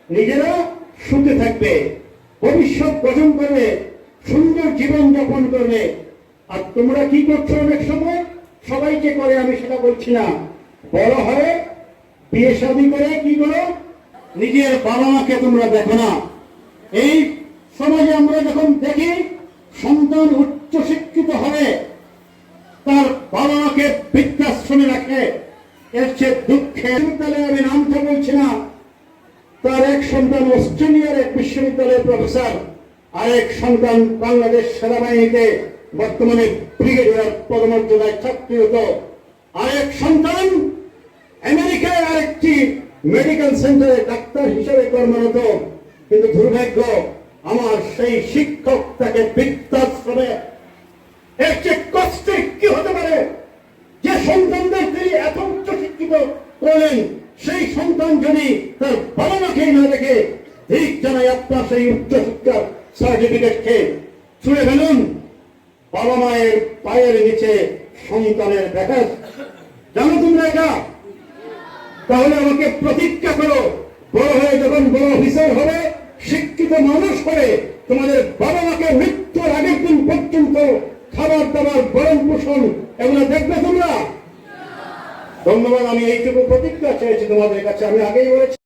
নিজেরা সুখে থাকবে, ভবিষ্যৎ গঠন করবে, সুন্দর জীবন যাপন করবে। আর তোমরা কি করছো? অনেক সময় সবাই যে করে, আমি সেটা বলছি না, বড় হয়ে বিয়ে শাদী করে কি করো? নিজের বাবা মাকে তোমরা দেখো না। এই সমাজে আমরা যখন দেখি সন্তান উচ্চ শিক্ষিত হবে, তার বাবা মাকে বৃদ্ধাশ্রমে রাখে, এর চেয়ে দুঃখের। তাহলে আমি নামটা বলছি না, তার এক সন্তান অস্ট্রেলিয়ার এক বিশ্ববিদ্যালয়ের প্রফেসর, আরেক সন্তান বাংলাদেশ সেনাবাহিনীতে বর্তমানে ব্রিগেডিয়ার পদমর্যাদায় চাকরিরত, আরেক সন্তান আমেরিকায় আরেকটি মেডিকেল সেন্টারে ডাক্তার হিসেবে কর্মরত। কিন্তু দুর্ভাগ্য, আমার সেই শিক্ষক তাকে বৃদ্ধাশ্রমে। এর চেয়ে কষ্টের কি হতে পারে? যে সন্তানদের তিনি এত উচ্চ শিক্ষিত করলেন, সেই সন্তান যদি তার বাবা মাকেই না দেখে, ঠিক জানাই আপনার সেই উচ্চ শিক্ষার সার্টিফিকেট খেয়ে ছুঁড়ে ফেলুন। বাবা মায়ের পায়ের নিচে সন্তানের দেখা জানো তোমরা এটা? তাহলে আমাকে প্রতিজ্ঞা করো, বড় হয়ে যখন বড় অফিসার হবে, শিক্ষিত মানুষ হবে, তোমাদের বাবা মাকে মৃত্যুর আগের দিন পর্যন্ত খাবার দাবার, গরম পোষণ এগুলো দেখবে তোমরা। ধন্যবাদ। আমি এইটুকু প্রতিজ্ঞা চেয়েছি তোমাদের কাছে, আমি আগেই বলেছি।